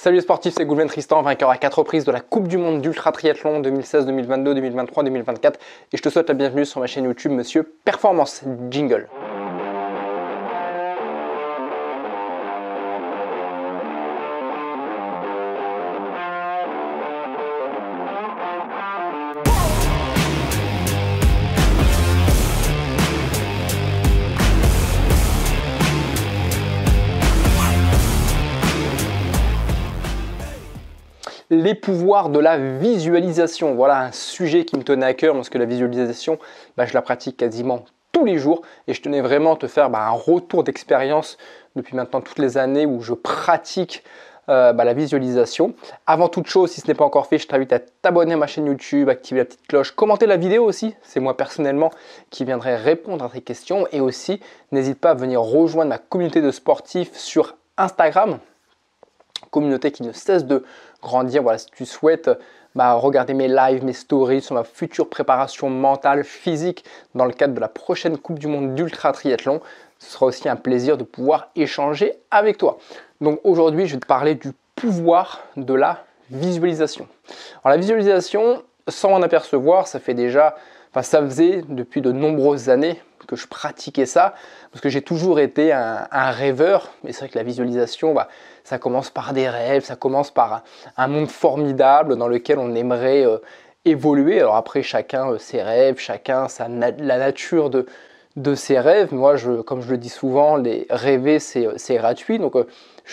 Salut les sportifs, c'est Goulven Tristan, vainqueur à 4 reprises de la Coupe du Monde d'Ultra Triathlon 2016, 2022, 2023, 2024 et je te souhaite la bienvenue sur ma chaîne YouTube Monsieur Performance. Jingle. Les pouvoirs de la visualisation, voilà un sujet qui me tenait à cœur parce que la visualisation, je la pratique quasiment tous les jours et je tenais vraiment à te faire un retour d'expérience depuis maintenant toutes les années où je pratique la visualisation. Avant toute chose, si ce n'est pas encore fait, je t'invite à t'abonner à ma chaîne YouTube, activer la petite cloche, commenter la vidéo aussi, c'est moi personnellement qui viendrai répondre à tes questions et aussi n'hésite pas à venir rejoindre ma communauté de sportifs sur Instagram. Communauté qui ne cesse de grandir. Voilà, si tu souhaites regarder mes lives, mes stories sur ma future préparation mentale, physique dans le cadre de la prochaine Coupe du Monde d'Ultra Triathlon, ce sera aussi un plaisir de pouvoir échanger avec toi. Donc aujourd'hui, je vais te parler du pouvoir de la visualisation. Alors la visualisation, sans m'en apercevoir, ça faisait depuis de nombreuses années que je pratiquais ça, parce que j'ai toujours été un rêveur, mais c'est vrai que la visualisation, ça commence par des rêves, ça commence par un monde formidable dans lequel on aimerait évoluer. Alors après, chacun ses rêves, chacun la nature de ses rêves. Moi, comme je le dis souvent, les rêver, c'est gratuit. Donc,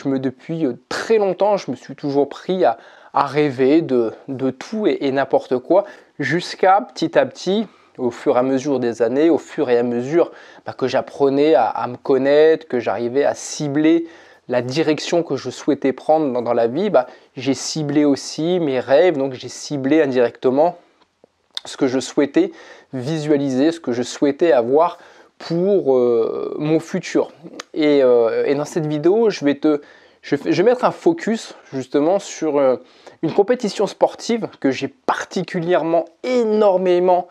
depuis très longtemps, je me suis toujours pris à rêver de tout et n'importe quoi, jusqu'à petit à petit, au fur et à mesure des années, au fur et à mesure que j'apprenais à me connaître, que j'arrivais à cibler la direction que je souhaitais prendre dans la vie, j'ai ciblé aussi mes rêves, donc j'ai ciblé indirectement ce que je souhaitais visualiser, ce que je souhaitais avoir pour mon futur. Et dans cette vidéo, je vais mettre un focus justement sur une compétition sportive que j'ai particulièrement énormément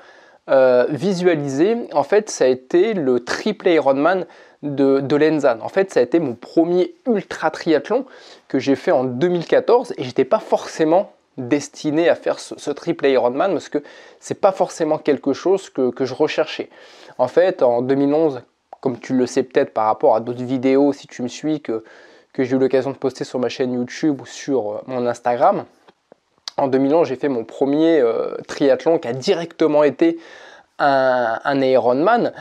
visualisé. En fait, ça a été le triple Ironman de Lenzane. En fait, ça a été mon premier ultra triathlon que j'ai fait en 2014 et j'étais pas forcément destiné à faire ce triple Ironman parce que c'est pas forcément quelque chose que je recherchais. En fait, en 2011, comme tu le sais peut-être par rapport à d'autres vidéos, si tu me suis, que j'ai eu l'occasion de poster sur ma chaîne YouTube ou sur mon Instagram, en 2011, j'ai fait mon premier triathlon qui a directement été un Ironman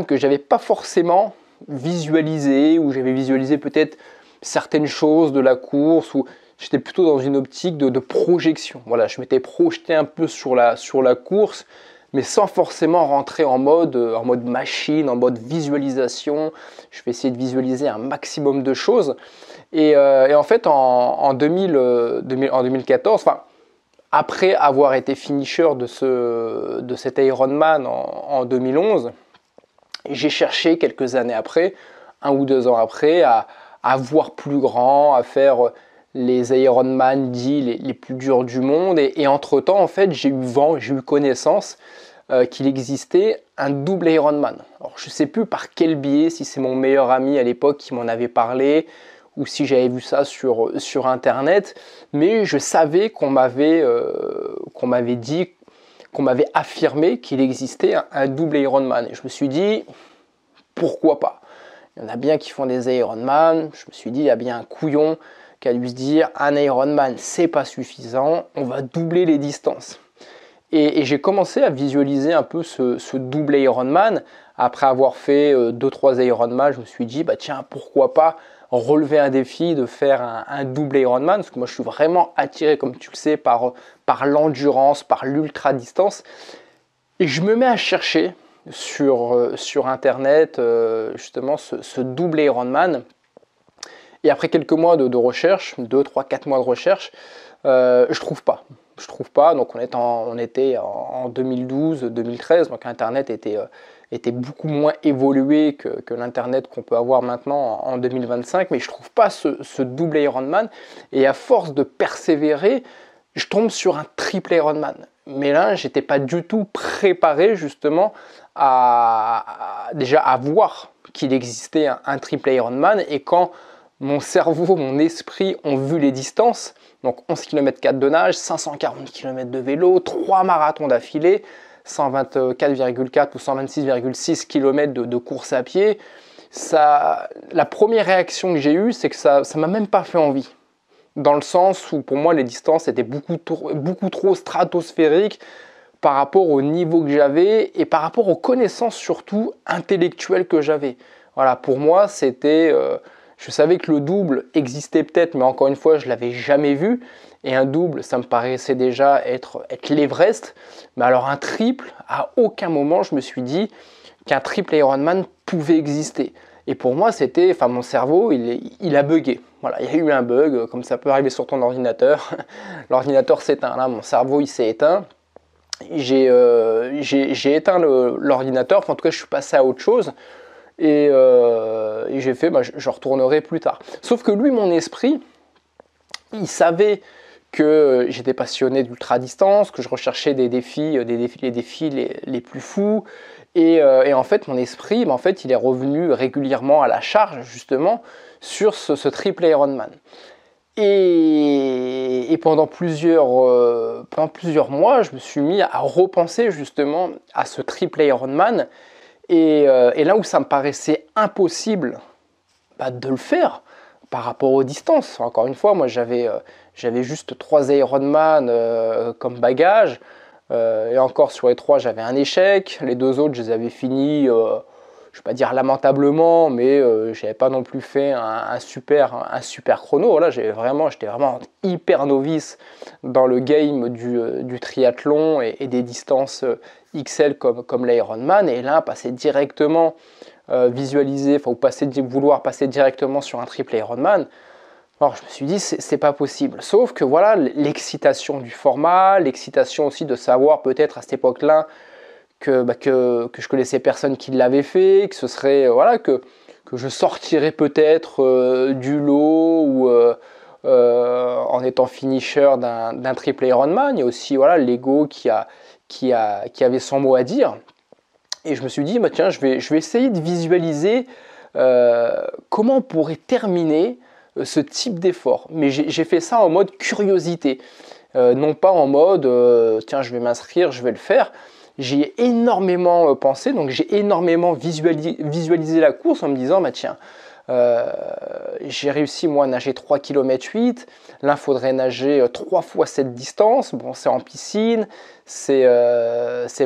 que j'avais pas forcément visualisé, où j'avais visualisé peut-être certaines choses de la course, où j'étais plutôt dans une optique de projection. Voilà, je m'étais projeté un peu sur la course, mais sans forcément rentrer en mode machine, en mode visualisation. Je vais essayer de visualiser un maximum de choses. Et en fait, en 2014, après avoir été finisher de cet Ironman en 2011, j'ai cherché quelques années après, 1 ou 2 ans après, à voir plus grand, à faire les Ironman dits les plus durs du monde. Et entre-temps, en fait, j'ai eu connaissance qu'il existait un double Ironman. Alors, je ne sais plus par quel biais, si c'est mon meilleur ami à l'époque qui m'en avait parlé, ou si j'avais vu ça sur internet, mais je savais qu'on m'avait affirmé qu'il existait un double Ironman. Et je me suis dit, pourquoi pas? Il y en a bien qui font des Ironman. Je me suis dit, il y a bien un couillon qui a dû se dire, un Ironman, c'est pas suffisant, on va doubler les distances. Et j'ai commencé à visualiser un peu ce double Ironman. Après avoir fait 2-3 Ironman, je me suis dit, tiens, pourquoi pas relever un défi de faire un double Ironman, parce que moi je suis vraiment attiré, comme tu le sais, par l'endurance, par l'ultra distance. Et je me mets à chercher sur internet justement ce double Ironman. Et après quelques mois de recherche, 2, 3, 4 mois de recherche, je trouve pas. Donc on était en 2012-2013, donc Internet était beaucoup moins évolué que l'Internet qu'on peut avoir maintenant en 2025, mais je trouve pas ce double Ironman. Et à force de persévérer, je tombe sur un triple Ironman. Mais là, j'étais pas du tout préparé justement déjà à voir qu'il existait un triple Ironman. Et quand mon cerveau, mon esprit ont vu les distances. Donc 11 km 4 de nage, 540 km de vélo, 3 marathons d'affilée, 124,4 ou 126,6 km de course à pied. La première réaction que j'ai eue, c'est que ça ne m'a même pas fait envie. Dans le sens où pour moi les distances étaient beaucoup trop stratosphériques par rapport au niveau que j'avais et par rapport aux connaissances surtout intellectuelles que j'avais. Voilà, pour moi c'était... je savais que le double existait peut-être, mais encore une fois, je ne l'avais jamais vu. Et un double, ça me paraissait déjà être l'Everest. Mais alors un triple, à aucun moment je me suis dit qu'un triple Ironman pouvait exister. Et pour moi, c'était, enfin mon cerveau, il a bugué. Voilà, il y a eu un bug, comme ça peut arriver sur ton ordinateur. L'ordinateur s'éteint, là, mon cerveau, il s'est éteint. J'ai éteint l'ordinateur, enfin, en tout cas, je suis passé à autre chose. Et j'ai fait, je retournerai plus tard. Sauf que lui, mon esprit, il savait que j'étais passionné d'ultra-distance, que je recherchais les défis les plus fous. Et en fait, mon esprit, en fait, il est revenu régulièrement à la charge, justement, sur ce triple Ironman. Et pendant plusieurs mois, je me suis mis à repenser justement à ce triple Ironman. Et là où ça me paraissait impossible de le faire par rapport aux distances. Encore une fois, moi j'avais juste 3 Ironman comme bagage. Et encore sur les 3, j'avais un échec. Les 2 autres, je les avais finis, je ne vais pas dire lamentablement, mais je n'avais pas non plus fait un super chrono. Voilà, j'étais vraiment hyper novice dans le game du triathlon et des distances XL comme l'Ironman. Et là, passer directement vouloir passer directement sur un triple Ironman. Alors je me suis dit, c'est pas possible. Sauf que voilà, l'excitation du format, l'excitation aussi de savoir peut-être à cette époque-là que je connaissais personne qui l'avait fait, que ce serait, que je sortirais peut-être du lot ou en étant finisher d'un triple Ironman. Il y a aussi l'ego qui avait son mot à dire. Et je me suis dit, tiens, je vais essayer de visualiser comment on pourrait terminer ce type d'effort. Mais j'ai fait ça en mode curiosité, non pas en mode tiens, je vais m'inscrire, je vais le faire. J'y ai énormément pensé, donc j'ai énormément visualisé la course en me disant, tiens, j'ai réussi moi à nager 3 km 8, là il faudrait nager 3 fois cette distance, bon c'est en piscine, c'est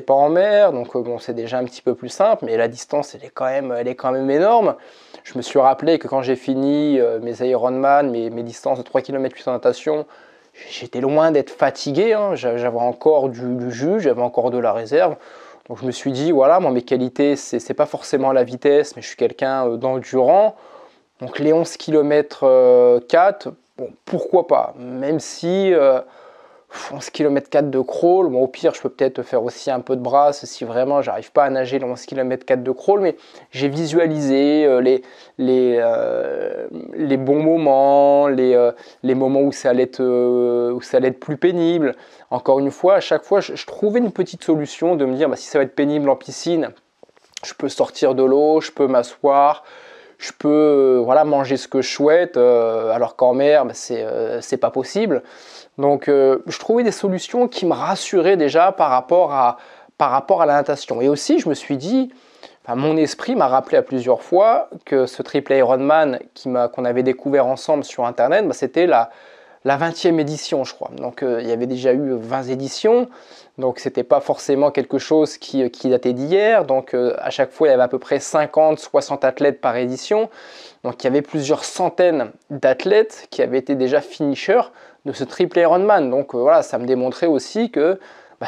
pas en mer, donc bon c'est déjà un petit peu plus simple, mais la distance elle est quand même énorme. Je me suis rappelé que quand j'ai fini mes Ironman, mes distances de 3 km 8 en natation, j'étais loin d'être fatigué, hein. J'avais encore du jus, j'avais encore de la réserve. Donc je me suis dit, voilà, moi mes qualités, c'est pas forcément la vitesse, mais je suis quelqu'un d'endurant. Donc les 11 km 4, bon, pourquoi pas, même si 11 km 4 de crawl, bon, au pire je peux peut-être faire aussi un peu de brasse si vraiment j'arrive pas à nager les 11 km 4 de crawl, mais j'ai visualisé les bons moments, les moments où ça allait être plus pénible. Encore une fois, à chaque fois je trouvais une petite solution de me dire si ça va être pénible en piscine, je peux sortir de l'eau, je peux m'asseoir, je peux manger ce que je souhaite, alors qu'en mer c'est pas possible. Donc je trouvais des solutions qui me rassuraient déjà par rapport à la natation. Et aussi je me suis dit, mon esprit m'a rappelé à plusieurs fois que ce triple Ironman qu'on avait découvert ensemble sur internet, c'était la 20e édition, je crois. Donc il y avait déjà eu 20 éditions, donc c'était pas forcément quelque chose qui datait d'hier. Donc à chaque fois il y avait à peu près 50-60 athlètes par édition. Donc il y avait plusieurs centaines d'athlètes qui avaient été déjà finishers de ce triple Ironman. Donc ça me démontrait aussi que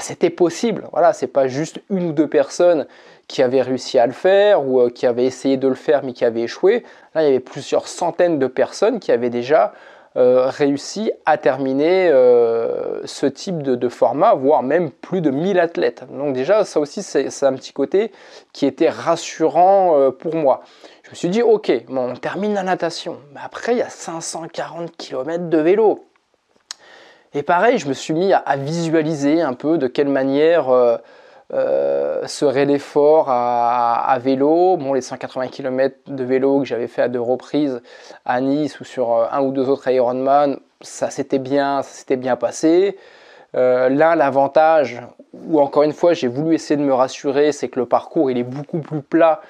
c'était possible. Voilà, c'est pas juste une ou deux personnes qui avaient réussi à le faire ou qui avaient essayé de le faire mais qui avaient échoué. Là il y avait plusieurs centaines de personnes qui avaient déjà réussi à terminer ce type de format, voire même plus de 1000 athlètes. Donc déjà, ça aussi, c'est un petit côté qui était rassurant pour moi. Je me suis dit, ok, bon, on termine la natation, mais après, il y a 540 km de vélo. Et pareil, je me suis mis à visualiser un peu de quelle manière serait l'effort à vélo. Bon, les 180 km de vélo que j'avais fait à 2 reprises à Nice ou sur un ou deux autres Ironman, ça s'était bien passé. Là, l'avantage, ou encore une fois, j'ai voulu essayer de me rassurer, c'est que le parcours, il est beaucoup plus plat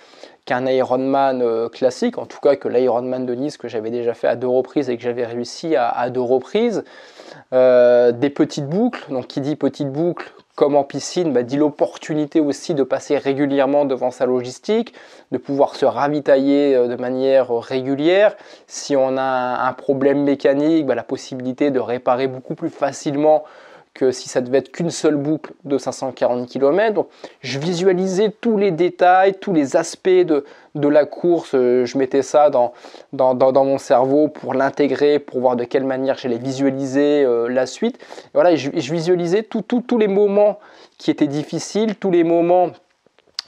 qu'un Ironman classique, en tout cas que l'Ironman de Nice que j'avais déjà fait à 2 reprises et que j'avais réussi à 2 reprises. Des petites boucles, donc qui dit petite boucle, comme en piscine, dit l'opportunité aussi de passer régulièrement devant sa logistique, de pouvoir se ravitailler de manière régulière. Si on a un problème mécanique, la possibilité de réparer beaucoup plus facilement que si ça devait être qu'une seule boucle de 540 km. Donc, je visualisais tous les détails, tous les aspects de la course. Je mettais ça dans mon cerveau pour l'intégrer, pour voir de quelle manière j'allais visualiser la suite. Et voilà, je visualisais tous les moments qui étaient difficiles, tous les moments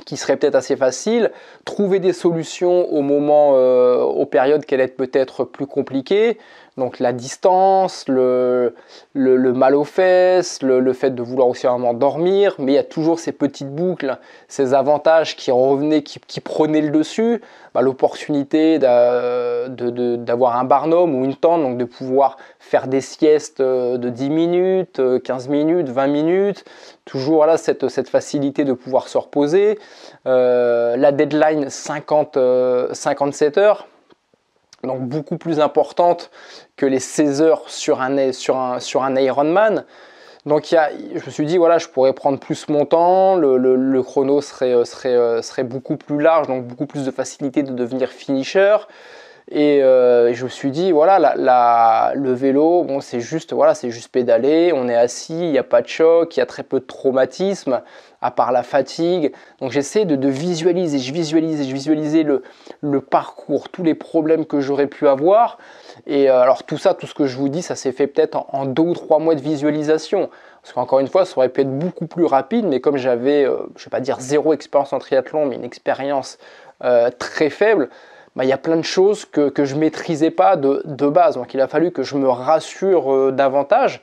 qui seraient peut-être assez faciles, trouver des solutions aux périodes qui allaient être peut-être plus compliquées. Donc la distance, le mal aux fesses, le fait de vouloir aussi un moment dormir, mais il y a toujours ces petites boucles, ces avantages qui revenaient, qui prenaient le dessus, l'opportunité d'avoir un barnum ou une tente, donc de pouvoir faire des siestes de 10 minutes, 15 minutes, 20 minutes, toujours voilà, cette facilité de pouvoir se reposer, la deadline 57 heures, donc beaucoup plus importante que les 16 heures sur un Ironman. Donc je me suis dit, voilà, je pourrais prendre plus mon temps, le chrono serait beaucoup plus large, donc beaucoup plus de facilité de devenir finisher. Et je me suis dit, voilà, le vélo, bon, c'est juste pédaler, on est assis, il n'y a pas de choc, il y a très peu de traumatisme, à part la fatigue. Donc j'essaie de visualiser, je visualisais le parcours, tous les problèmes que j'aurais pu avoir. Et alors tout ce que je vous dis, ça s'est fait peut-être en 2 ou 3 mois de visualisation. Parce qu'encore une fois, ça aurait pu être beaucoup plus rapide, mais comme j'avais, je ne vais pas dire 0 expérience en triathlon, mais une expérience très faible, il y a plein de choses que je ne maîtrisais pas de base. Donc il a fallu que je me rassure davantage.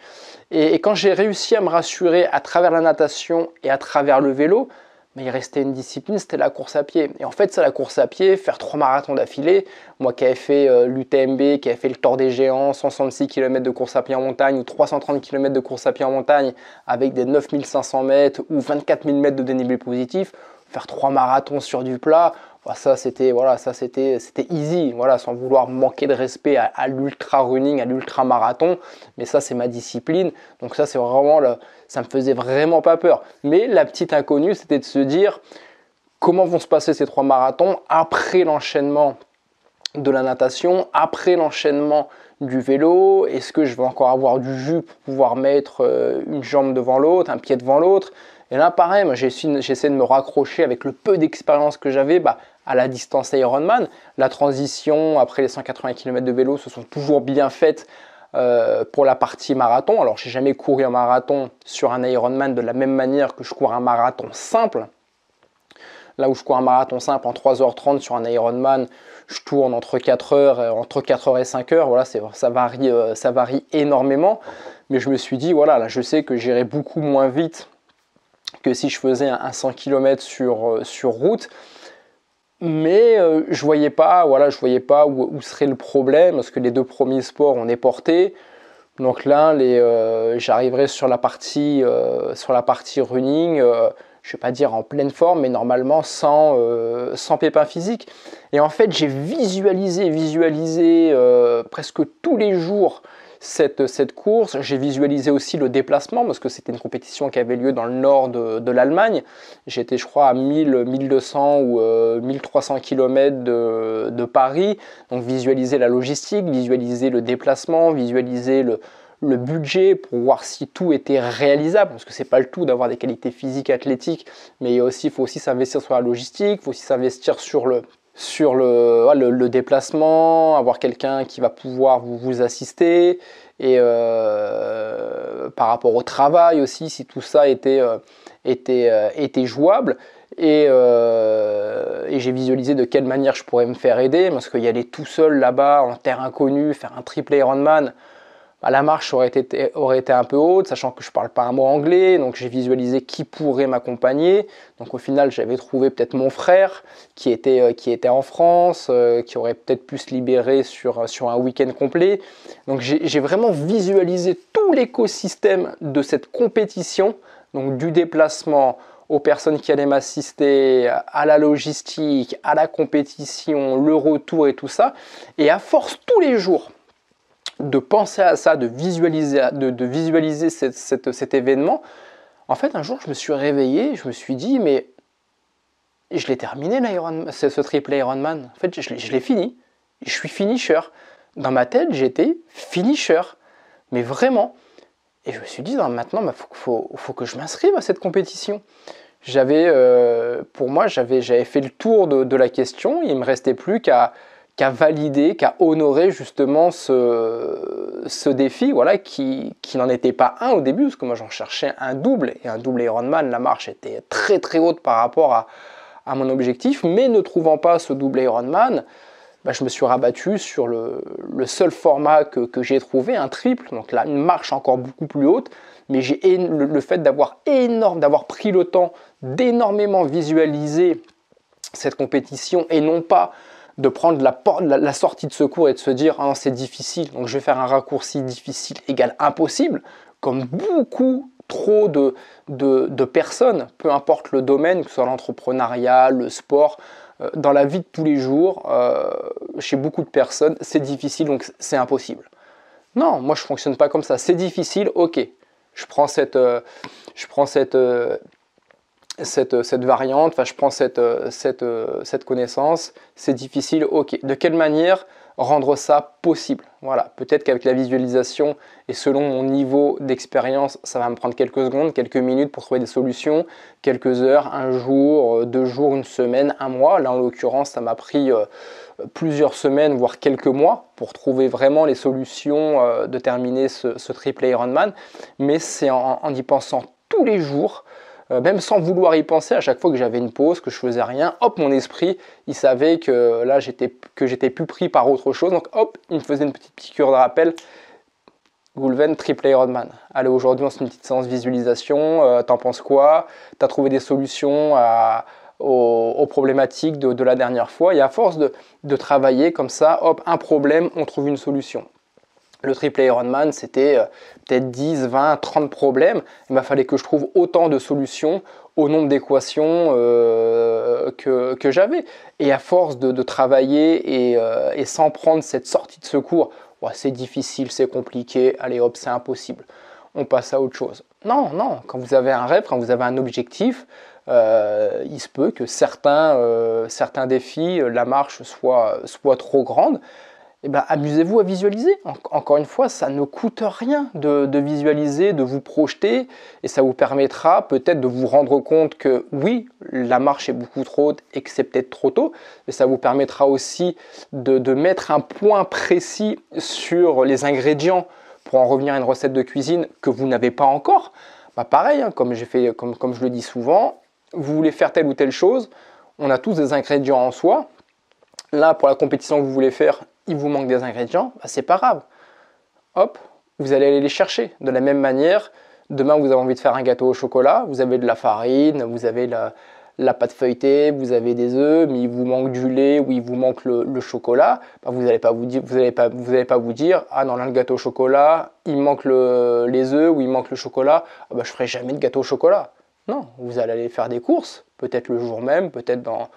Et quand j'ai réussi à me rassurer à travers la natation et à travers le vélo, il restait une discipline, c'était la course à pied. Et en fait, c'est la course à pied, faire 3 marathons d'affilée. Moi qui avais fait l'UTMB, qui avait fait le Tour des Géants, 166 km de course à pied en montagne ou 330 km de course à pied en montagne avec des 9500 mètres ou 24 000 mètres de dénivelé positif, faire 3 marathons sur du plat, ça c'était easy, sans vouloir manquer de respect à l'ultra running, à l'ultra marathon, mais ça c'est ma discipline, donc ça c'est vraiment, ça me faisait vraiment pas peur. Mais la petite inconnue, c'était de se dire comment vont se passer ces 3 marathons après l'enchaînement de la natation, après l'enchaînement du vélo. Est-ce que je vais encore avoir du jus pour pouvoir mettre une jambe devant l'autre, un pied devant l'autre? Et là, pareil, j'essaie de me raccrocher avec le peu d'expérience que j'avais à la distance Ironman. La transition après les 180 km de vélo se sont toujours bien faites pour la partie marathon. Alors, j'ai jamais couru un marathon sur un Ironman de la même manière que je cours un marathon simple. Là où je cours un marathon simple en 3h30 sur un Ironman, je tourne entre 4h et 5h. Voilà, ça varie énormément. Mais je me suis dit, voilà, là, je sais que j'irai beaucoup moins vite que si je faisais un 100 km sur route. Mais je voyais pas où serait le problème, parce que les 2 premiers sports, on est porté. Donc là, j'arriverai sur la partie running, je ne vais pas dire en pleine forme, mais normalement sans pépins physiques. Et en fait, j'ai visualisé presque tous les jours cette course. J'ai visualisé aussi le déplacement, parce que c'était une compétition qui avait lieu dans le nord de l'Allemagne. J'étais, je crois, à 1200 ou 1300 km de Paris. Donc visualiser la logistique, visualiser le déplacement, visualiser le budget pour voir si tout était réalisable, parce que c'est pas le tout d'avoir des qualités physiques athlétiques, mais il faut aussi s'investir sur la logistique, il faut aussi s'investir sur le déplacement, avoir quelqu'un qui va pouvoir vous assister, et par rapport au travail aussi, si tout ça était jouable. Et j'ai visualisé de quelle manière je pourrais me faire aider, parce qu'y aller tout seul là-bas en terre inconnue, faire un triple Ironman, bah, la marche aurait été un peu haute, sachant que je ne parle pas un mot anglais, donc j'ai visualisé qui pourrait m'accompagner. Donc au final, j'avais trouvé peut-être mon frère qui était en France, qui aurait peut-être pu se libérer sur un week-end complet. Donc j'ai vraiment visualisé tout l'écosystème de cette compétition, donc du déplacement aux personnes qui allaient m'assister, à la logistique, à la compétition, le retour et tout ça. Et à force tous les jours de penser à ça, de visualiser cet événement, en fait un jour je me suis réveillé, je me suis dit mais je l'ai terminé ce triple Ironman, en fait je l'ai fini, je suis finisher. Dans ma tête j'étais finisher, mais vraiment. Et je me suis dit, non, maintenant, il faut que je m'inscrive à cette compétition. Pour moi, j'avais fait le tour de la question. Il ne me restait plus qu'à valider, qu'à honorer justement ce défi, voilà, qui n'en était pas un au début, parce que moi, j'en cherchais un double. Et un double Ironman, la marche était très très haute par rapport à mon objectif. Mais ne trouvant pas ce double Ironman, bah, je me suis rabattu sur le seul format que j'ai trouvé, un triple, donc là une marche encore beaucoup plus haute, mais le fait d'avoir pris le temps d'énormément visualiser cette compétition et non pas de prendre la sortie de secours et de se dire ah non c'est difficile, donc je vais faire un raccourci difficile égale impossible, comme beaucoup trop de personnes, peu importe le domaine, que ce soit l'entrepreneuriat, le sport, dans la vie de tous les jours, chez beaucoup de personnes, c'est difficile, donc c'est impossible. Non, moi je ne fonctionne pas comme ça. C'est difficile, ok. Je prends cette variante, enfin je prends cette connaissance, c'est difficile, ok. De quelle manière rendre ça possible? Voilà, peut-être qu'avec la visualisation et selon mon niveau d'expérience, ça va me prendre quelques secondes, quelques minutes pour trouver des solutions, quelques heures, un jour, 2 jours, une semaine, un mois. Là en l'occurrence, ça m'a pris plusieurs semaines, voire quelques mois pour trouver vraiment les solutions de terminer ce triple Ironman. Mais c'est en y pensant tous les jours, même sans vouloir y penser, à chaque fois que j'avais une pause, que je faisais rien, hop, mon esprit, il savait que là, j'étais plus pris par autre chose. Donc hop, il me faisait une petite piqûre de rappel. Goulven, triple Ironman. Allez, aujourd'hui, on se fait une petite séance visualisation. T'en penses quoi? T'as trouvé des solutions aux problématiques de la dernière fois? Et à force de travailler comme ça, hop, un problème, on trouve une solution. Le triple Ironman, c'était peut-être 10, 20, 30 problèmes. Il fallait que je trouve autant de solutions au nombre d'équations que j'avais. Et à force de travailler et sans prendre cette sortie de secours, ouais, c'est difficile, c'est compliqué, allez hop, c'est impossible. On passe à autre chose. Non, non, quand vous avez un rêve, quand vous avez un objectif, il se peut que certains défis, la marche soit trop grande. Eh ben, amusez-vous à visualiser. Encore une fois, ça ne coûte rien de visualiser, de vous projeter, et ça vous permettra peut-être de vous rendre compte que oui, la marche est beaucoup trop haute et que c'est peut-être trop tôt, mais ça vous permettra aussi de mettre un point précis sur les ingrédients pour en revenir à une recette de cuisine que vous n'avez pas encore. Bah pareil, hein, comme je le dis souvent, vous voulez faire telle ou telle chose, on a tous des ingrédients en soi. Là, pour la compétition que vous voulez faire, il vous manque des ingrédients, bah, c'est pas grave. Hop, vous allez aller les chercher. De la même manière, demain vous avez envie de faire un gâteau au chocolat, vous avez de la farine, vous avez la pâte feuilletée, vous avez des œufs, mais il vous manque du lait ou il vous manque le chocolat, bah, vous n'allez pas vous dire ah non là le gâteau au chocolat, il manque les œufs ou il manque le chocolat, ah, bah, je ferai jamais de gâteau au chocolat. Non, vous allez aller faire des courses, peut-être le jour même, peut-être dans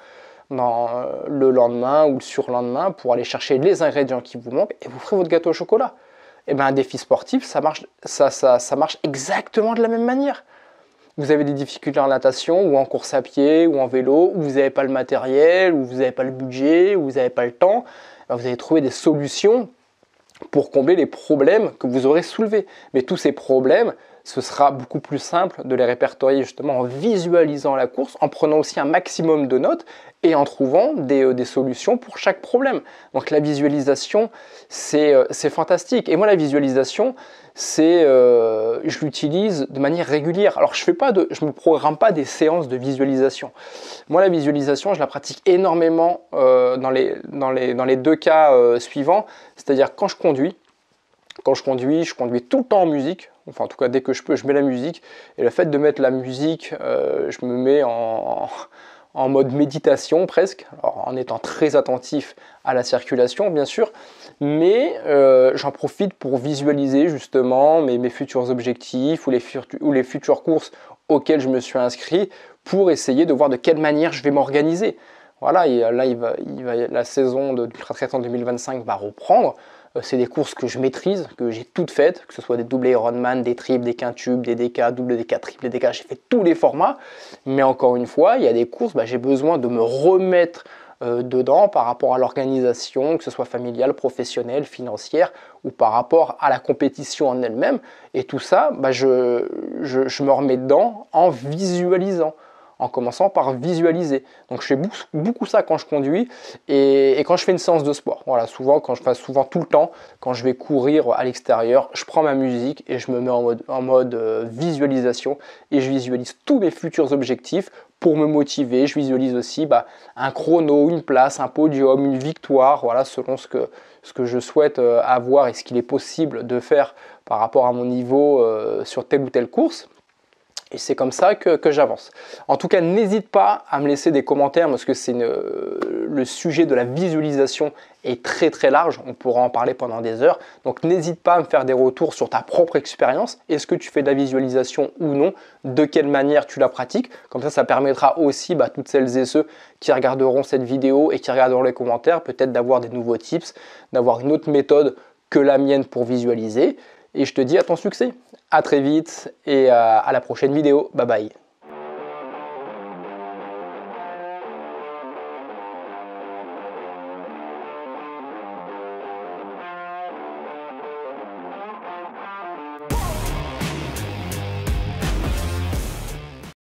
le lendemain ou le surlendemain pour aller chercher les ingrédients qui vous manquent et vous ferez votre gâteau au chocolat. Et bien un défi sportif, ça marche exactement de la même manière. Vous avez des difficultés en natation ou en course à pied ou en vélo, où vous n'avez pas le matériel, où vous n'avez pas le budget, où vous n'avez pas le temps, vous allez trouver des solutions pour combler les problèmes que vous aurez soulevés. Mais tous ces problèmes, ce sera beaucoup plus simple de les répertorier justement en visualisant la course, en prenant aussi un maximum de notes et en trouvant des solutions pour chaque problème. Donc la visualisation, c'est fantastique. Et moi, la visualisation, je l'utilise de manière régulière. Alors je ne me programme pas des séances de visualisation. Moi, la visualisation, je la pratique énormément dans les deux cas suivants. C'est-à-dire quand je conduis, Quand je conduis tout le temps en musique. Enfin, en tout cas, dès que je peux, je mets la musique. Et le fait de mettre la musique, je me mets en mode méditation presque, alors, en étant très attentif à la circulation bien sûr, mais j'en profite pour visualiser justement mes futurs objectifs ou les futures courses auxquelles je me suis inscrit pour essayer de voir de quelle manière je vais m'organiser. Voilà, et là la saison de l'ultra-triathlon 2025 va reprendre. C'est des courses que je maîtrise, que j'ai toutes faites, que ce soit des doublés Ironman, des triples, des quintuples, des DK, double DK, triple DK, j'ai fait tous les formats. Mais encore une fois, il y a des courses, j'ai besoin de me remettre dedans par rapport à l'organisation, que ce soit familiale, professionnelle, financière ou par rapport à la compétition en elle-même. Et tout ça, je me remets dedans en visualisant, en commençant par visualiser. Donc je fais beaucoup ça quand je conduis et quand je fais une séance de sport. Voilà, souvent tout le temps, quand je vais courir à l'extérieur, je prends ma musique et je me mets en mode visualisation et je visualise tous mes futurs objectifs pour me motiver. Je visualise aussi un chrono, une place, un podium, une victoire, voilà, selon ce que je souhaite avoir et ce qu'il est possible de faire par rapport à mon niveau sur telle ou telle course. Et c'est comme ça que j'avance. En tout cas, n'hésite pas à me laisser des commentaires parce que le sujet de la visualisation est très très large. On pourra en parler pendant des heures. Donc n'hésite pas à me faire des retours sur ta propre expérience. Est-ce que tu fais de la visualisation ou non? De quelle manière tu la pratiques? Comme ça permettra aussi toutes celles et ceux qui regarderont cette vidéo et qui regarderont les commentaires, peut-être d'avoir des nouveaux tips, d'avoir une autre méthode que la mienne pour visualiser. Et je te dis à ton succès. À très vite et à la prochaine vidéo. Bye bye.